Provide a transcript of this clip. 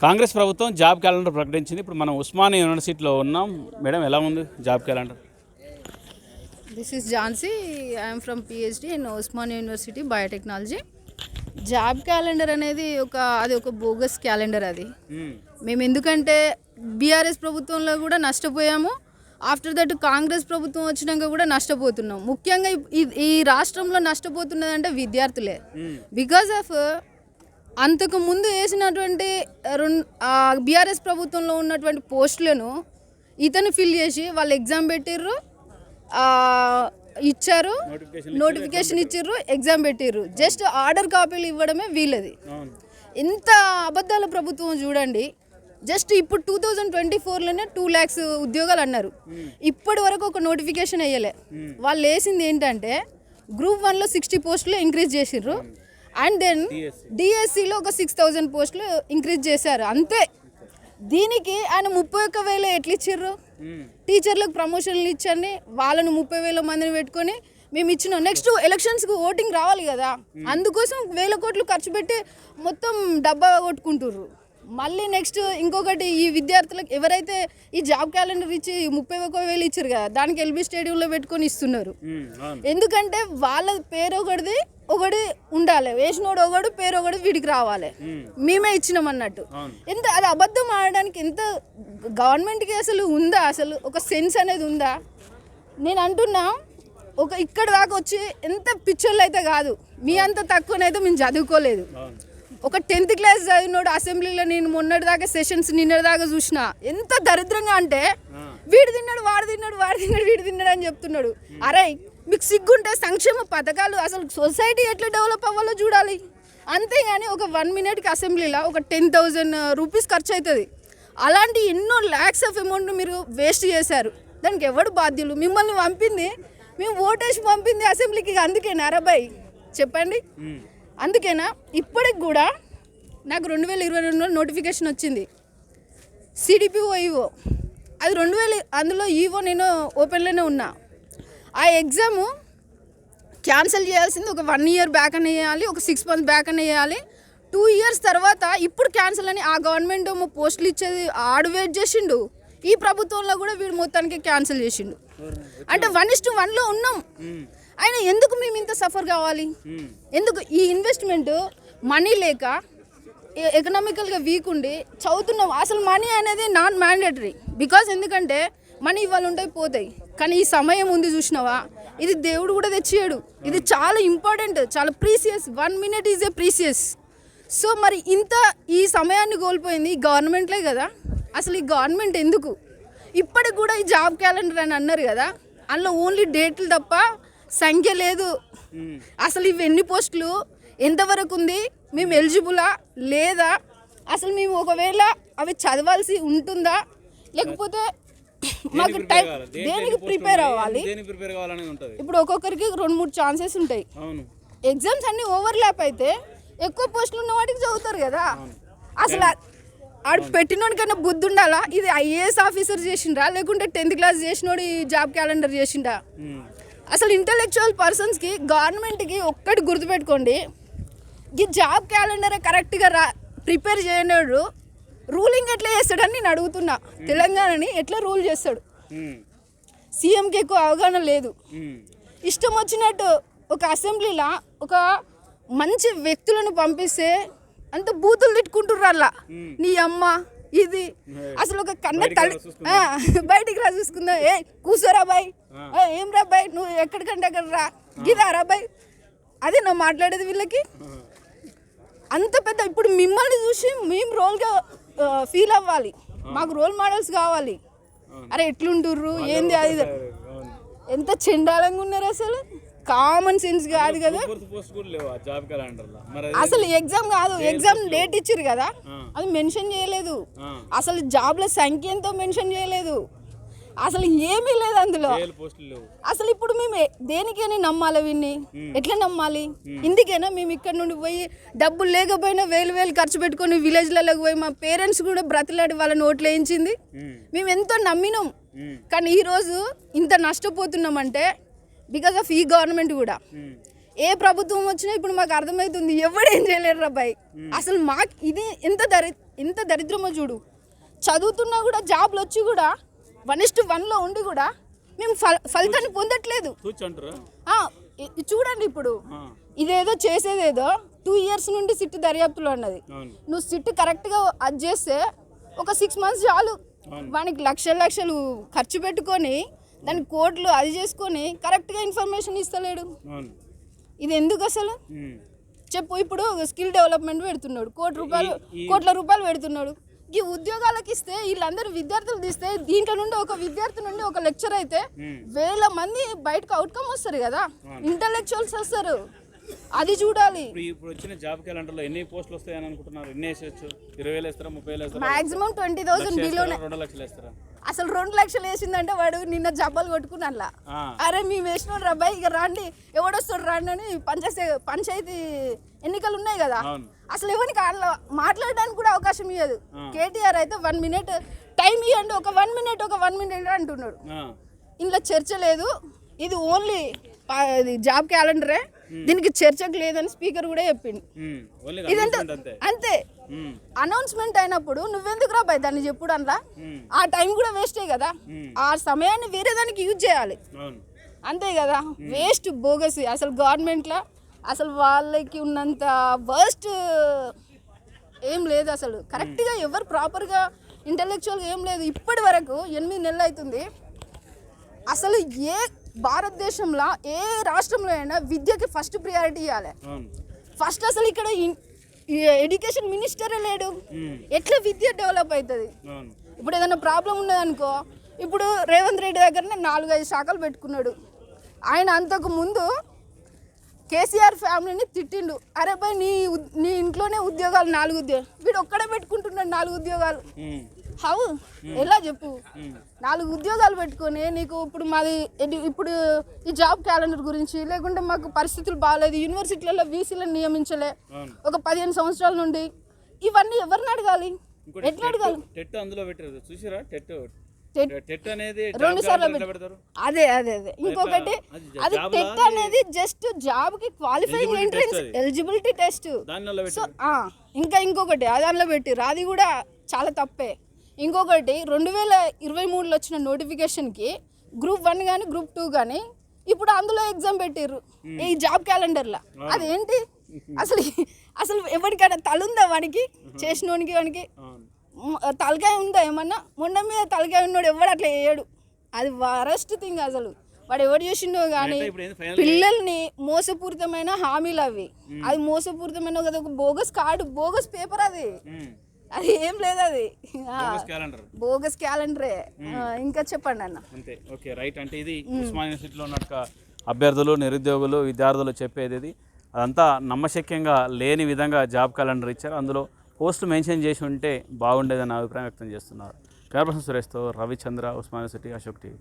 కాంగ్రెస్ ప్రభుత్వం job calendar ప్రకటించింది. ఇప్పుడు మనం ఉస్మానియా యూనివర్సిటీలో ఉన్నాం. మేడం ఎలా ఉంది job calendar? This is Jhansi. I'm from PhD in Osmania university biotechnology. Job calendar అనేది ఒక బోగస్ క్యాలెండర్. అది మేము ఎందుకంటే బీఆర్ఎస్ ప్రభుత్వంలో కూడా నష్టపోయాము. ఆఫ్టర్ దట్ కాంగ్రెస్ ప్రభుత్వం వచ్చినాక కూడా నష్టపోతున్నాం. ముఖ్యంగా ఈ రాష్ట్రంలో నష్టపోతున్నదంటే విద్యార్థులే. బికాజ్ ఆఫ్ అంతకు ముందు వేసినటువంటి బీఆర్ఎస్ ప్రభుత్వంలో ఉన్నటువంటి పోస్టులను ఇతను ఫిల్ చేసి వాళ్ళు ఎగ్జామ్ పెట్టిర్రు, ఇచ్చారు, నోటిఫికేషన్ ఇచ్చిర్రు, ఎగ్జామ్ పెట్టిర్రు. జస్ట్ ఆర్డర్ కాపీలు ఇవ్వడమే వీళ్ళది. ఇంత అబద్ధాల ప్రభుత్వం చూడండి. జస్ట్ ఇప్పుడు 2024లోనే 2 lakhs ఉద్యోగాలు అన్నారు. ఇప్పటి వరకు ఒక నోటిఫికేషన్ వేయలే. వాళ్ళు వేసింది ఏంటంటే గ్రూప్ 1లో 60 పోస్టులు ఇంక్రీజ్ చేసిర్రు, అండ్ దెన్ డిఎస్సిలో ఒక 6,000 పోస్టులు ఇంక్రీజ్ చేశారు. అంతే. దీనికి ఆయన 31,000 ఎట్లా ఇచ్చిర్రు? టీచర్లకు ప్రమోషన్లు ఇచ్చండి, వాళ్ళను 30,000 మందిని పెట్టుకొని మేము ఇచ్చినాం. నెక్స్ట్ ఎలక్షన్స్కి ఓటింగ్ రావాలి కదా, అందుకోసం 1,000 కోట్లు ఖర్చు పెట్టి మొత్తం డబ్బా కొట్టుకుంటుర్రు. మళ్ళీ నెక్స్ట్ ఇంకొకటి, ఈ విద్యార్థులకు ఎవరైతే ఈ జాబ్ క్యాలెండర్ ఇచ్చి 31,000 ఇచ్చారు కదా, దానికి ఎల్బీ స్టేడియంలో పెట్టుకొని ఇస్తున్నారు. ఎందుకంటే వాళ్ళ పేరు ఒకటి ఉండాలి, వేసినోడు ఒకడు పేరు ఒకటి వీడికి రావాలి, మేమే ఇచ్చినాం అన్నట్టు. ఎంత అది అబద్ధం ఆడడానికి ఎంత గవర్నమెంట్కి అసలు ఉందా? అసలు ఒక సెన్స్ అనేది ఉందా? నేను అంటున్నా, ఇక్కడ దాకా వచ్చి ఎంత పిక్చర్లు అయితే కాదు, మీ అంత తక్కువనైతే మేము చదువుకోలేదు. ఒక 10th క్లాస్ చదివినోడు అసెంబ్లీలో నేను మొన్నటిదాకా సెషన్స్ నిన్నటిదాకా చూసిన. ఎంత దరిద్రంగా అంటే వీడు తిన్నాడు, వాడు తిన్నాడు, వీడు తిన్నాడు అని చెప్తున్నాడు. అరే మీకు సిగ్గుంటే సంక్షేమ పథకాలు అసలు సొసైటీ ఎట్లా డెవలప్ అవ్వాలో చూడాలి. అంతేగాని ఒక 1 minute అసెంబ్లీలో ఒక 10,000 రూపీస్ ఖర్చు అవుతుంది. అలాంటి ఎన్నో lakhs ఆఫ్ అమౌంట్ మీరు వేస్ట్ చేశారు. దానికి ఎవడు బాధ్యులు? మిమ్మల్ని పంపింది, మేము ఓటేసి పంపింది అసెంబ్లీకి. అందుకేనా అరబాయ్ చెప్పండి? అందుకేనా? ఇప్పటికి కూడా నాకు 2022లో నోటిఫికేషన్ వచ్చింది, సిడిపిఓ ఈవో. అది 2000, అందులో ఈవో నేను ఓపెన్లోనే ఉన్నా. ఆ ఎగ్జాము క్యాన్సిల్ చేయాల్సింది ఒక 1 year బ్యాక్ అని వేయాలి, ఒక 6 months బ్యాక్ అని వేయాలి. 2 years తర్వాత ఇప్పుడు క్యాన్సిల్ అని ఆ గవర్నమెంట్ పోస్టులు ఇచ్చేది ఆడు వెయిట్ చేసిండు. ఈ ప్రభుత్వంలో కూడా వీడు మొత్తానికి క్యాన్సిల్ చేసిండు. అంటే 1:1లో ఉన్నాం. అయినా ఎందుకు మేము ఇంత సఫర్ కావాలి? ఎందుకు ఈ ఇన్వెస్ట్మెంట్? మనీ లేక, ఎకనామికల్గా వీక్ ఉండి చదువుతున్నాం. అసలు మనీ అనేది నాన్ మ్యాండేటరీ. బికాజ్ ఎందుకంటే మనీ ఇవాళ ఉంటాయి, పోతాయి. కానీ ఈ సమయం ఉంది చూసినావా, ఇది దేవుడు కూడా తెచ్చేయడు. ఇది చాలా ఇంపార్టెంట్, చాలా precious. 1 minute is a precious. So మరి ఈ సమయాన్ని కోల్పోయింది ఈ గవర్నమెంట్లే కదా. అసలు ఈ గవర్నమెంట్ ఎందుకు? ఇప్పటికి కూడా ఈ జాబ్ క్యాలెండర్ అని అన్నారు కదా, అందులో ఓన్లీ డేట్లు తప్ప సంఖ్య లేదు. అసలు ఇవి ఎన్ని పోస్టులు, ఎంతవరకు ఉంది, మేము ఎలిజిబులా లేదా, అసలు మేము ఒకవేళ అవి చదవాల్సి ఉంటుందా, లేకపోతే మాకు టైం దేనికి ప్రిపేర్ అవ్వాలి? ఇప్పుడు ఒక్కొక్కరికి 2-3 ఛాన్సెస్ ఉంటాయి. ఎగ్జామ్స్ అన్నీ ఓవర్లాప్ అయితే ఎక్కువ పోస్టులు ఉన్న వాటికి చదువుతారు కదా. అసలు ఆడు పెట్టినోడికైనా బుద్ధి ఉండాలా? ఇది IAS ఆఫీసర్ చేసిండ్రా, లేకుంటే 10th class చేసినోడు ఈ జాబ్ క్యాలెండర్ చేసిండా? అసలు ఇంటెలెక్చువల్ పర్సన్స్కి, గవర్నమెంట్కి ఒక్కటి గుర్తుపెట్టుకోండి, ఈ జాబ్ క్యాలెండర్ కరెక్ట్గా ప్రిపేర్ చేయనోడు రూలింగ్ ఎట్లా చేస్తాడని నేను అడుగుతున్నా. తెలంగాణని ఎట్లా రూల్ చేస్తాడు? సీఎంకి ఎక్కువ అవగాహన లేదు. ఇష్టం వచ్చినట్టు ఒక అసెంబ్లీలో ఒక మంచి వ్యక్తులను పంపిస్తే అంత బూతులు తిట్టుకుంటుర్రు. అలా నీ అమ్మ ఇది అసలు ఒక కన్న తల్లి బయటికి రా చూసుకుందా, ఏ కూర్చోరా బాయ్, ఏం రా బాయ్, నువ్వు ఎక్కడికంటే అక్కడ రా, గిదా రా బాయ్, అదే నా మాట్లాడేది వీళ్ళకి. అంత పెద్ద ఇప్పుడు మిమ్మల్ని చూసి మేము రోల్గా ఫీల్ అవ్వాలి, మాకు రోల్ మోడల్స్ కావాలి. అరే ఎట్లుంటుర్రు ఏంది, అది ఎంత చెండాలంగా ఉన్నారు. అసలు కామన్ సెన్స్ కాదు కదా. అసలు ఎగ్జామ్ కాదు, ఎగ్జామ్ డేట్ ఇచ్చారు కదా, అది మెన్షన్ చేయలేదు. అసలు జాబ్ల సంఖ్య ఎంతో మెన్షన్ చేయలేదు. అసలు ఏమీ లేదు అందులో. అసలు ఇప్పుడు మేము దేనికైనా నమ్మాలి వీన్ని? ఎట్లా నమ్మాలి? ఇందుకేనా మేము ఇక్కడ నుండి పోయి డబ్బులు లేకపోయినా 1,000 ఖర్చు పెట్టుకొని విలేజ్లలోకి పోయి మా పేరెంట్స్ కూడా బ్రతిలాడి వాళ్ళని ఓట్లు వేయించింది? మేము ఎంతో నమ్మినాం. కానీ ఈరోజు ఇంత నష్టపోతున్నామంటే బికాజ్ ఆఫ్ ఈ గవర్నమెంట్ కూడా. ఏ ప్రభుత్వం వచ్చినా ఇప్పుడు మాకు అర్థమవుతుంది ఎవడేం చేయలేరు అబ్బాయి. అసలు మాకు ఇది ఎంత ఎంత దరిద్రమో చూడు. చదువుతున్నా కూడా జాబ్లు వచ్చి కూడా 1:1లో ఉండి కూడా మేము ఫలితాన్ని పొందట్లేదు. చూడండి ఇప్పుడు ఇదేదో చేసేదేదో 2 years నుండి సిట్ దర్యాప్తులో అన్నది. నువ్వు సిట్ కరెక్ట్గా అది చేస్తే ఒక 6 months చాలు. వానికి లక్షలు ఖర్చు పెట్టుకొని దానికి కోట్లు అది చేసుకొని కరెక్ట్గా ఇన్ఫర్మేషన్ ఇస్తలేడు. ఇది ఎందుకు అసలు చెప్పు. ఇప్పుడు స్కిల్ డెవలప్మెంట్ పెడుతున్నాడు, కోట్ల రూపాయలు పెడుతున్నాడు. ఈ ఉద్యోగాలకు ఇస్తే వీళ్ళందరూ విద్యార్థులు తీస్తే దీంట్లో నుండి ఒక విద్యార్థి నుండి ఒక లెక్చర్ అయితే 1000 మంది బయటకు అవుట్కమ్ వస్తారు కదా, ఇంటలెక్చువల్స్ వస్తారు. అది చూడాలి. ఇప్పుడు వచ్చిన జాబ్ క్యాలెండర్లో ఎన్ని పోస్టులు వస్తాయని అనుకుంటున్నారు? ఎన్ని వేసేయచ్చు? 20,000 వేస్తారా, 30,000 వేస్తారా? మాక్సిమం 20,000 బిలోనే. 2 లక్షలు వేస్తారా? అసలు 2 లక్షలు వేసిందంటే వాడు నిన్న జబ్బలు కొట్టుకున్నా. అరే మేము వేసిన అబ్బాయి ఇక రాండి, ఎవడొస్తాడు రాండి అని పంచాయతీ ఎన్నికలు ఉన్నాయి కదా, అసలు ఎవరికి మాట్లాడడానికి కూడా అవకాశం ఇవ్వదు. కేటీఆర్ అయితే 1 minute టైం ఇవ్వండి, ఒక 1 minute అంటున్నాడు. ఇందులో చర్చ లేదు, ఇది ఓన్లీ జాబ్ క్యాలెండరే, దీనికి చర్చకు లేదని స్పీకర్ కూడా చెప్పిండు. ఇదంతా అంతే. అనౌన్స్మెంట్ అయినప్పుడు నువ్వెందుకు రా భయ్ దాన్ని చెప్పుడు అందులో? ఆ టైం కూడా వేస్టే కదా, ఆ సమయాన్ని వేరే దానికి యూజ్ చేయాలి, అంతే కదా. వేస్ట్ బోగస్ అసలు గవర్నమెంట్లో అసలు వాళ్ళకి ఉన్నంత వర్స్ట్ ఏం లేదు అసలు. కరెక్ట్గా ఎవరు ప్రాపర్గా ఇంటలెక్చువల్గా ఏం లేదు. ఇప్పటి వరకు 8 నెలలు అవుతుంది. అసలు ఏ భారతదేశంలో ఏ రాష్ట్రంలో అయినా విద్యకి ఫస్ట్ ప్రియారిటీ ఇవ్వాలి. ఫస్ట్ అసలు ఇక్కడ ఎడ్యుకేషన్ మినిస్టరే లేడు. ఎట్లా విద్య డెవలప్ అవుతుంది? ఇప్పుడు ఏదైనా ప్రాబ్లం ఉన్నదనుకో, ఇప్పుడు రేవంత్ రెడ్డి దగ్గరనే 4-5 శాఖలు పెట్టుకున్నాడు. ఆయన అంతకు ముందు కేసీఆర్ ఫ్యామిలీని తిట్టిండు. అరే బాయ్ నీ ఇంట్లోనే ఉద్యోగాలు 4 ఉద్యోగాలు, వీడు ఒక్కడే పెట్టుకుంటున్నాడు 4 ఉద్యోగాలు. హౌ ఎలా చెప్పు? 4 ఉద్యోగాలు పెట్టుకొని నీకు ఇప్పుడు ఈ జాబ్ క్యాలెండర్ గురించి లేకుంటే మాకు పరిస్థితులు బాగాలేదు, యూనివర్సిటీలలో వీసీలను నియమించలే ఒక 15 సంవత్సరాల నుండి, ఇవన్నీ ఎవరిని అడగాలి? ఎట్లా అడగాలి? టెట్ అనేది 2 సార్లు పెడతారు. అదే ఇంకొకటి, అది టెట్ అనేది జస్ట్ జాబ్ కి qualifying entrance eligibility test. So ఇంకొకటి దానిలో పెట్టిర్రు, అది కూడా చాలా తప్పే. ఇంకొకటి 2023లో వచ్చిన నోటిఫికేషన్కి Group 1 కానీ Group 2 కానీ ఇప్పుడు అందులో ఎగ్జామ్ పెట్టిర్రు ఈ జాబ్ క్యాలెండర్లో. అదేంటి అసలు ఎవరికైనా తలుందా వానికి? చేసినోనికి వానికి తలకాయ ఉందా ఏమన్నా? మొండ మీద తలకాయ ఉన్నాడు ఎవడు అట్లా చేయడు. అది వరస్ట్ థింగ్ అసలు. వాడు ఎవడు చేసిండో కానీ పిల్లల్ని మోసపూరితమైన హామీలు అవి. అది మోసపూరితమైన ఒక బోగస్ కార్డు, బోగస్ పేపర్, అది ఏం లేదు, అది బోగస్ క్యాలెండరే. ఇంకా చెప్పండి అన్న. అంతే. Okay, right. అంటే ఇది ఉస్మానియా యూనివర్సిటీలో ఉన్న అభ్యర్థులు, నిరుద్యోగులు, విద్యార్థులు చెప్పేది ఇది. అదంతా నమ్మశక్యంగా లేని విధంగా జాబ్ క్యాలెండర్ ఇచ్చారు. అందులో పోస్టులు మెన్షన్ చేసి ఉంటే బాగుండేదని అభిప్రాయం వ్యక్తం చేస్తున్నారు. కెమెరా పర్సన్ సురేష్తో రవిచంద్ర, ఉస్మానియా యూనివర్సిటీ, అశోక్ టీవీ.